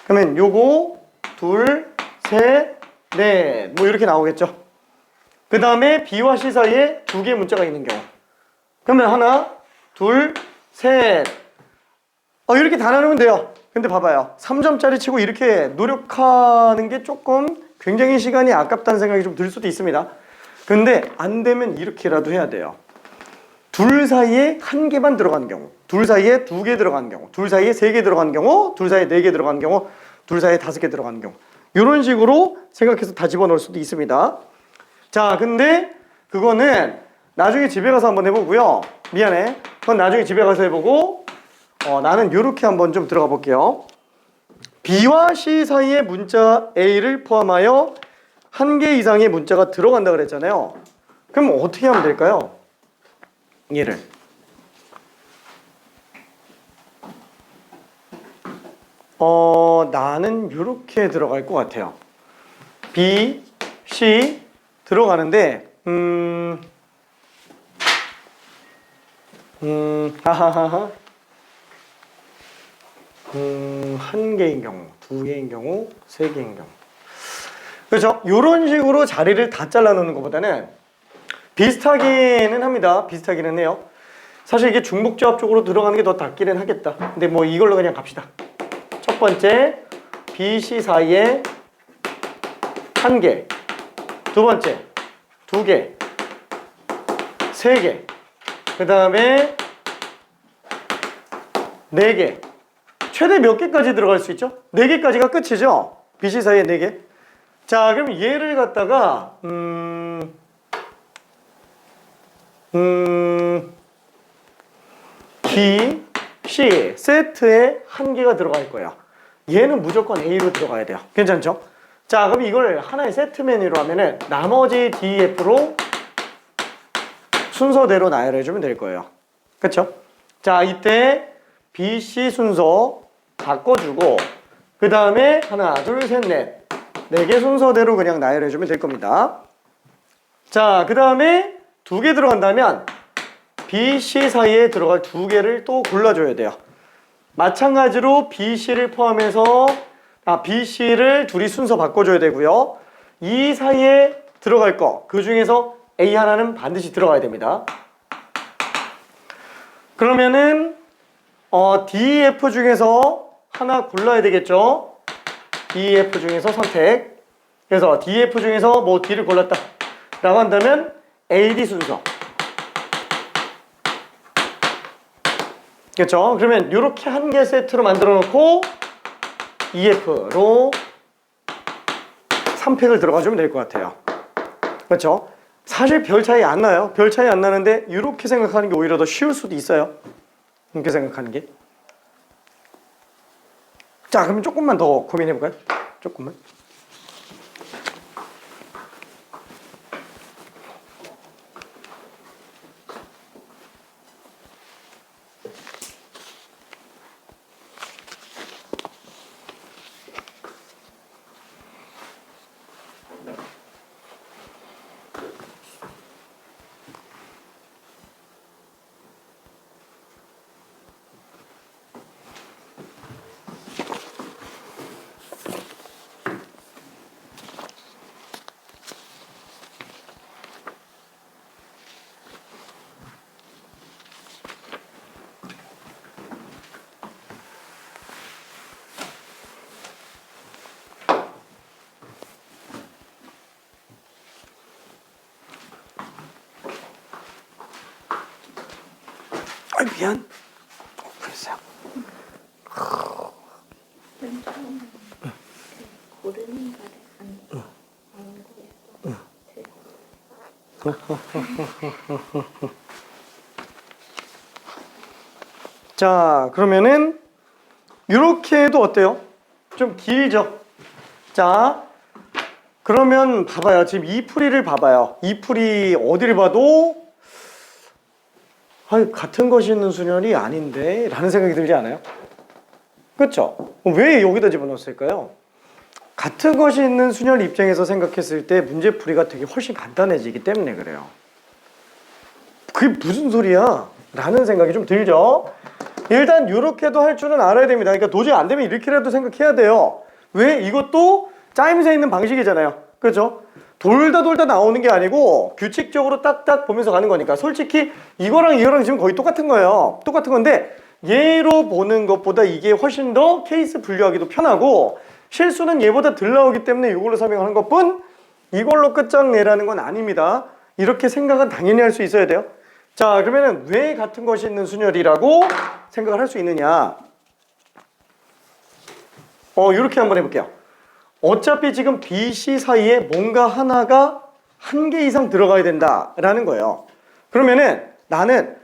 그러면 요거 둘, 셋, 넷 뭐 이렇게 나오겠죠. 그 다음에 B와 C 사이에 두 개의 문자가 있는 경우. 그러면 하나, 둘, 셋 이렇게 다 나누면 돼요. 근데 봐봐요. 3점짜리 치고 이렇게 노력하는 게 조금 굉장히 시간이 아깝다는 생각이 좀 들 수도 있습니다. 근데 안 되면 이렇게라도 해야 돼요. 둘 사이에 한 개만 들어가는 경우, 둘 사이에 두 개 들어가는 경우, 둘 사이에 세 개 들어가는 경우, 둘 사이에 네 개 들어가는 경우, 둘 사이에 다섯 개 들어가는 경우, 이런 식으로 생각해서 다 집어넣을 수도 있습니다. 자, 근데 그거는 나중에 집에 가서 한번 해보고요. 미안해. 그건 나중에 집에 가서 해보고 나는 이렇게 한번 좀 들어가 볼게요. B와 C 사이에 문자 A를 포함하여 한 개 이상의 문자가 들어간다 그랬잖아요. 그럼 어떻게 하면 될까요? 얘를 나는 이렇게 들어갈 것 같아요. B, C 들어가는데 하하하하 한 개인 경우, 두 개인 경우, 세 개인 경우. 그렇죠? 이런 식으로 자리를 다 잘라 놓는 것보다는 비슷하기는 합니다. 비슷하기는 해요. 사실 이게 중복조합 쪽으로 들어가는 게 더 낫기는 하겠다. 근데 뭐 이걸로 그냥 갑시다. 첫 번째, B, C 사이에 한 개. 두 번째, 두 개. 세 개. 그 다음에 네 개. 최대 몇 개까지 들어갈 수 있죠? 네 개까지가 끝이죠? B, C 사이에 네 개. 자, 그럼 얘를 갖다가 B, C 세트에 한 개가 들어갈 거예요. 얘는 무조건 A로 들어가야 돼요. 괜찮죠? 자, 그럼 이걸 하나의 세트 메뉴로 하면은 나머지 D, F로 순서대로 나열해주면 될 거예요. 그쵸? 자, 이때 B, C 순서 바꿔주고 그 다음에 하나, 둘, 셋, 넷 네 개 순서대로 그냥 나열해주면 될 겁니다. 자, 그 다음에 두 개 들어간다면 B, C 사이에 들어갈 두 개를 또 골라줘야 돼요. 마찬가지로 B, C를 포함해서 B, C를 둘이 순서 바꿔줘야 되고요. 이 사이에 들어갈 거, 그 중에서 A 하나는 반드시 들어가야 됩니다. 그러면은 D, F 중에서 하나 골라야 되겠죠. D, F 중에서 선택. 그래서 D, F 중에서 뭐 D를 골랐다 라고 한다면 A, D 순서. 그렇죠? 그러면 이렇게 한 개 세트로 만들어 놓고 EF로 3팩을 들어가주면 될 것 같아요. 그렇죠? 사실 별 차이 안 나요. 별 차이 안 나는데 이렇게 생각하는 게 오히려 더 쉬울 수도 있어요. 이렇게 생각하는 게. 자, 그럼 조금만 더 고민해 볼까요? 조금만. 미안. 그랬어요. 고르는 거를 안 거예요. 자, 그러면은 이렇게 해도 어때요? 좀 길죠? 자, 그러면 봐봐요. 지금 이 풀이를 봐봐요. 이 풀이 어디를 봐도 같은 것이 있는 순열이 아닌데 라는 생각이 들지 않아요? 그렇죠? 왜 여기다 집어넣었을까요? 같은 것이 있는 순열 입장에서 생각했을 때 문제풀이가 되게 훨씬 간단해지기 때문에 그래요. 그게 무슨 소리야? 라는 생각이 좀 들죠? 일단 이렇게도 할 줄은 알아야 됩니다. 그러니까 도저히 안 되면 이렇게라도 생각해야 돼요. 왜? 이것도 짜임새 있는 방식이잖아요. 그렇죠? 돌다 나오는 게 아니고 규칙적으로 딱딱 보면서 가는 거니까 솔직히 이거랑 지금 거의 똑같은 거예요. 똑같은 건데 얘로 보는 것보다 이게 훨씬 더 케이스 분류하기도 편하고 실수는 얘보다 덜 나오기 때문에 이걸로 설명하는 것뿐 이걸로 끝장내라는 건 아닙니다. 이렇게 생각은 당연히 할 수 있어야 돼요. 자, 그러면은 왜 같은 것이 있는 순열이라고 생각을 할 수 있느냐? 이렇게 한번 해볼게요. 어차피 지금 B, C 사이에 뭔가 하나가 한 개 이상 들어가야 된다라는 거예요. 그러면은 나는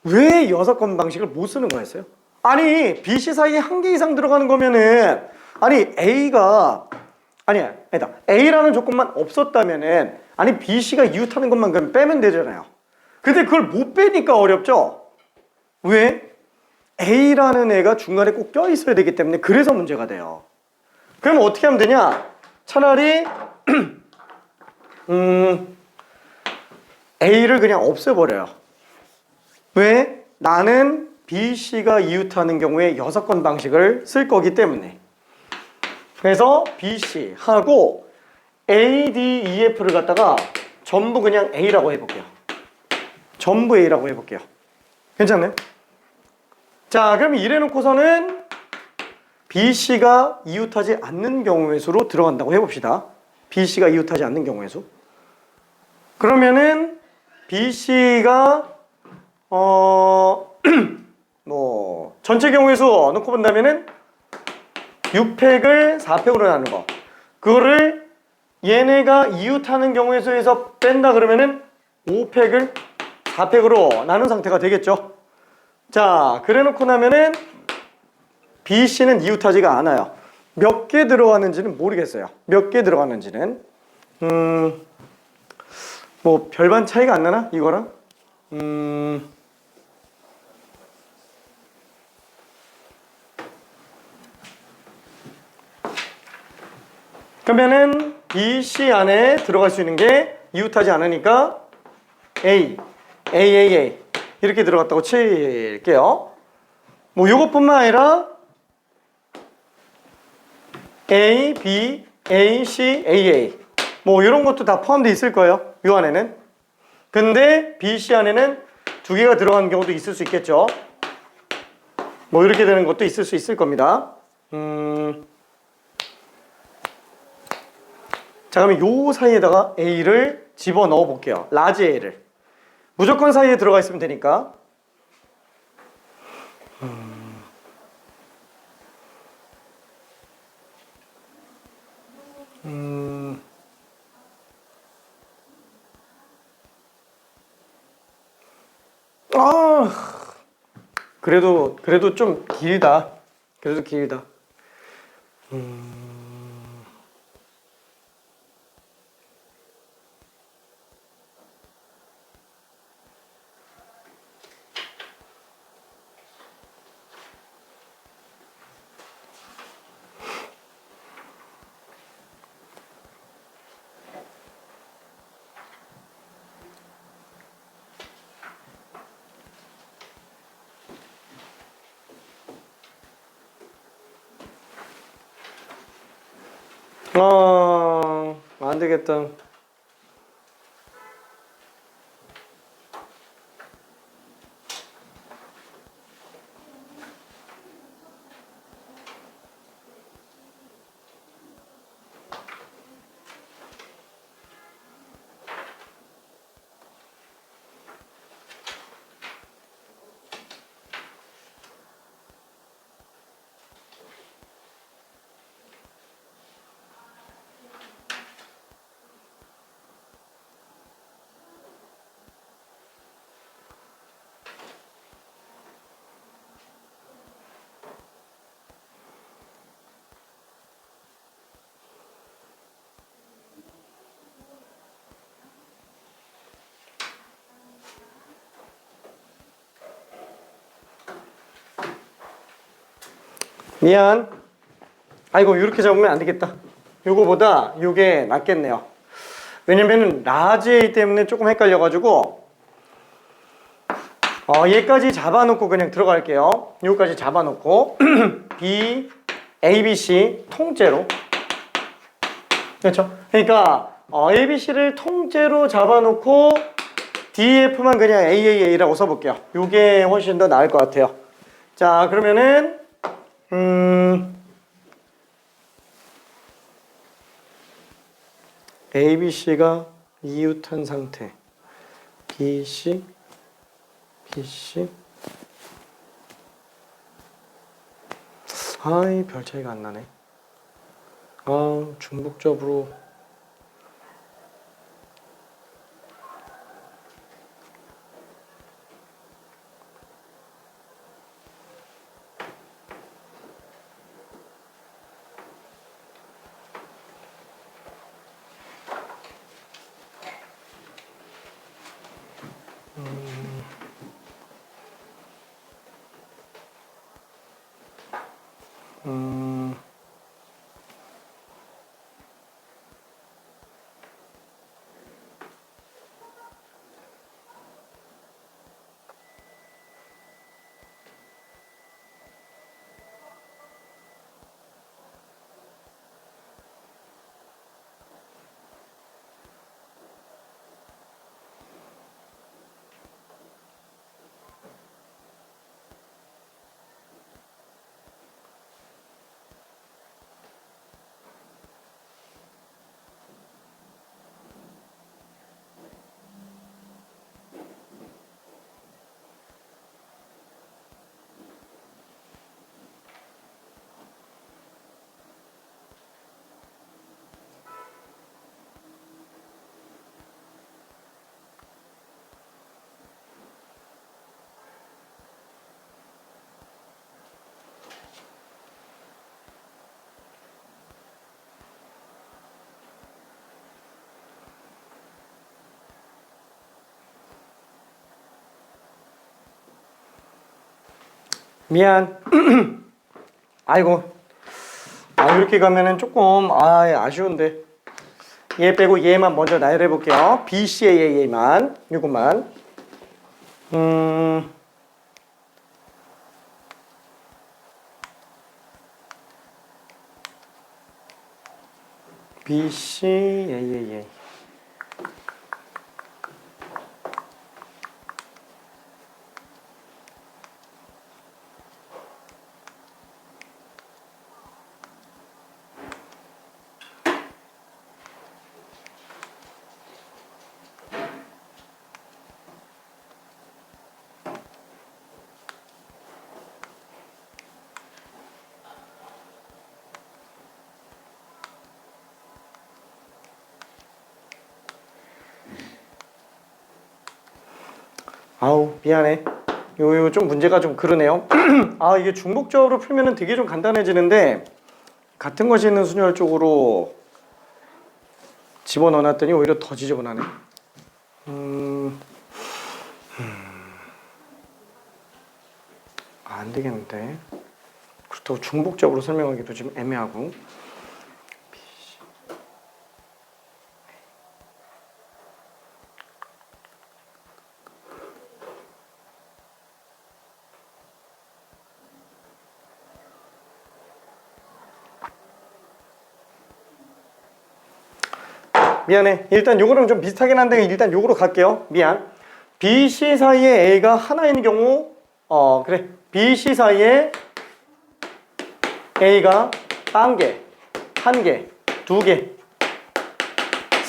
왜 6건 방식을 못 쓰는 거였어요? 아니, B, C 사이에 한 개 이상 들어가는 거면은 아니, 아니다. A라는 조건만 없었다면은 아니, B, C가 이웃하는 것만 그럼 빼면 되잖아요. 근데 그걸 못 빼니까 어렵죠? 왜? A라는 애가 중간에 꼭 껴있어야 되기 때문에 그래서 문제가 돼요. 그럼 어떻게 하면 되냐? 차라리 A를 그냥 없애버려요. 왜? 나는 B, C가 이웃하는 경우에 6건 방식을 쓸 거기 때문에. 그래서 B, C 하고 A, D, E, F를 갖다가 전부 그냥 A라고 해볼게요. 전부 A라고 해볼게요. 괜찮나요? 자, 그럼 이래놓고서는 B, C가 이웃하지 않는 경우의 수로 들어간다고 해봅시다. B, C가 이웃하지 않는 경우의 수. 그러면은 B, C가 뭐 전체 경우의 수 놓고 본다면은 6팩을 4팩으로 나누는 거. 그거를 얘네가 이웃하는 경우의 수에서 뺀다 그러면은 5팩을 4팩으로 나눈 상태가 되겠죠. 자, 그래 놓고 나면은 B, C는 이웃하지가 않아요. 몇 개 들어가는지는 모르겠어요. 몇 개 들어가는지는 뭐 별반 차이가 안 나나? 이거랑? 그러면은 B, C 안에 들어갈 수 있는 게 이웃하지 않으니까 A 이렇게 들어갔다고 칠게요. 뭐 요것뿐만 아니라 A, B, A, C, AA 뭐 이런 것도 다 포함되어 있을 거예요. 요 안에는. 근데 B, C 안에는 2개가 들어가는 경우도 있을 수 있겠죠. 뭐 이렇게 되는 것도 있을 수 있을 겁니다. 자, 그러면 요 사이에다가 A를 집어넣어 볼게요. 라지 A를. 무조건 사이에 들어가 있으면 되니까. 그래도 좀 길다. 그래도 길다. 안 되겠다. 미안. 아이고 이렇게 잡으면 안 되겠다. 요거보다 요게 낫겠네요. 왜냐면은 라지 A 때문에 조금 헷갈려가지고 얘까지 잡아놓고 그냥 들어갈게요. 요까지 잡아놓고 B, A, B, C 통째로. 그렇죠? 그러니까 A, B, C를 통째로 잡아놓고 D, F만 그냥 A, A, A라고 써볼게요. 요게 훨씬 더 나을 것 같아요. 자, 그러면은 A, B, C가 이웃한 상태. B, C, B, C. 아이, 별 차이가 안 나네. 중복적으로. 미안. 아이고. 이렇게 가면은 조금 아쉬운데. 얘 빼고 얘만 먼저 나열해 볼게요. B, C, A, A만. 요것만. B, C, A, A, A. 아우 미안해. 요 좀 문제가 좀 그러네요. 이게 중복적으로 풀면은 되게 좀 간단해지는데 같은 것이 있는 순열 쪽으로 집어넣어놨더니 오히려 더 지저분하네. 안 되겠는데. 그렇다고 중복적으로 설명하기도 좀 애매하고. 미안해. 일단 요거랑 좀 비슷하긴 한데 일단 요거로 갈게요. 미안. B, C 사이에 A가 하나인 경우 그래. B, C 사이에 A가 1개, 1개, 2개,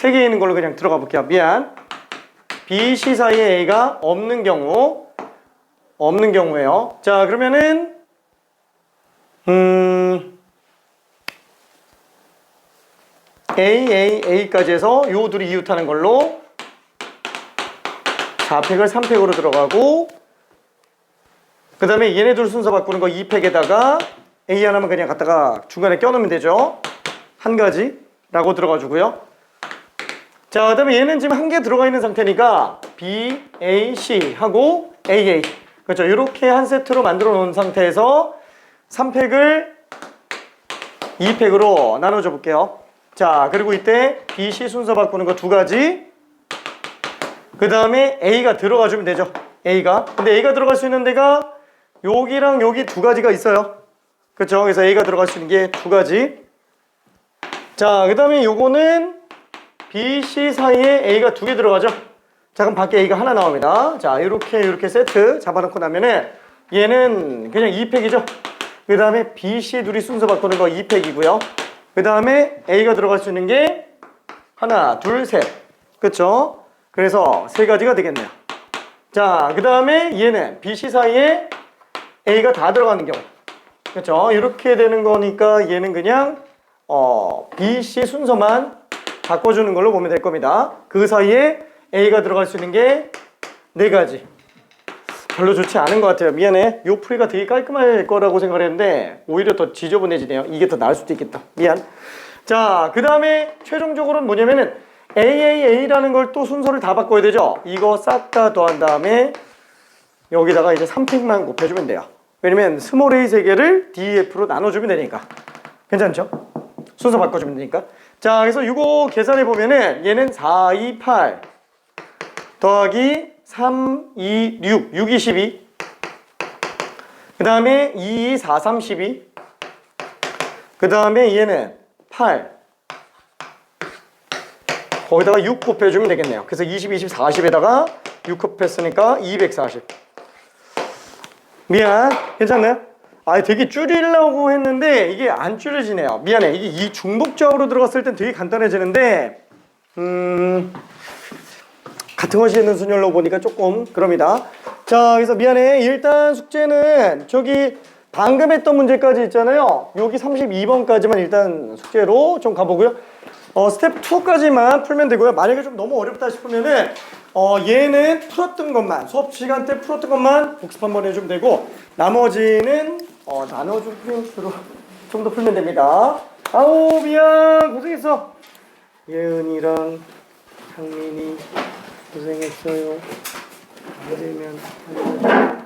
3개 있는 걸로 그냥 들어가 볼게요. 미안. B, C 사이에 A가 없는 경우에요. 자, 그러면은 A까지 해서 요 둘이 이웃하는 걸로 4팩을 3팩으로 들어가고 그 다음에 얘네 둘 순서 바꾸는 거 2팩에다가 A 하나만 그냥 갖다가 중간에 껴놓으면 되죠. 한 가지라고 들어가주고요. 자, 그 다음에 얘는 지금 한 개 들어가 있는 상태니까 B, A, C 하고 A, A 그렇죠. 이렇게 한 세트로 만들어 놓은 상태에서 3팩을 2팩으로 나눠줘 볼게요. 자, 그리고 이때 B, C 순서 바꾸는 거 두 가지. 그 다음에 A가 들어가 주면 되죠. A가. 근데 A가 들어갈 수 있는 데가 여기랑 여기 두 가지가 있어요. 그렇죠? 그래서 A가 들어갈 수 있는 게 두 가지. 자, 그 다음에 요거는 B, C 사이에 A가 두 개 들어가죠. 자, 그럼 밖에 A가 하나 나옵니다. 자, 이렇게 세트 잡아놓고 나면은 얘는 그냥 2팩이죠. 그 다음에 B, C 둘이 순서 바꾸는 거 2팩이고요. 그 다음에 A가 들어갈 수 있는 게 하나, 둘, 셋. 그쵸? 그래서 세 가지가 되겠네요. 자, 그 다음에 얘는 B, C 사이에 A가 다 들어가는 경우. 그쵸? 이렇게 되는 거니까 얘는 그냥 B, C 순서만 바꿔주는 걸로 보면 될 겁니다. 그 사이에 A가 들어갈 수 있는 게 네 가지. 별로 좋지 않은 것 같아요. 미안해. 요 풀이가 되게 깔끔할 거라고 생각을 했는데 오히려 더 지저분해지네요. 이게 더 나을 수도 있겠다. 미안. 자, 그 다음에 최종적으로는 뭐냐면은 AAA라는 걸 또 순서를 다 바꿔야 되죠. 이거 싹 다 더한 다음에 여기다가 이제 3팩만 곱해주면 돼요. 왜냐면 스몰 A 3개를 DEF로 나눠주면 되니까. 괜찮죠? 순서 바꿔주면 되니까. 자, 그래서 이거 계산해 보면은 얘는 4, 2, 8 더하기 3, 2, 6, 6, 2, 12. 그 다음에 2, 2, 4, 3, 12. 그 다음에 얘는 8. 거기다가 6 곱해주면 되겠네요. 그래서 20, 20, 40에다가 6 곱했으니까 240. 미안. 괜찮나요? 아, 되게 줄이려고 했는데 이게 안 줄여지네요. 미안해. 이게 이 중복적으로 들어갔을 땐 되게 간단해지는데 같은 것이 있는 순열로 보니까 조금 그럽니다. 자, 그래서 미안해. 일단 숙제는 저기 방금 했던 문제까지 있잖아요. 여기 32번까지만 일단 숙제로 좀 가보고요. 스텝 2까지만 풀면 되고요. 만약에 좀 너무 어렵다 싶으면은 얘는 풀었던 것만 수업 시간 때 풀었던 것만 복습 한번 해주면 되고 나머지는 나눠준 프린트로 좀 더 풀면 됩니다. 아우 미안 고생했어. 예은이랑 상민이 고생했어요. 안 되면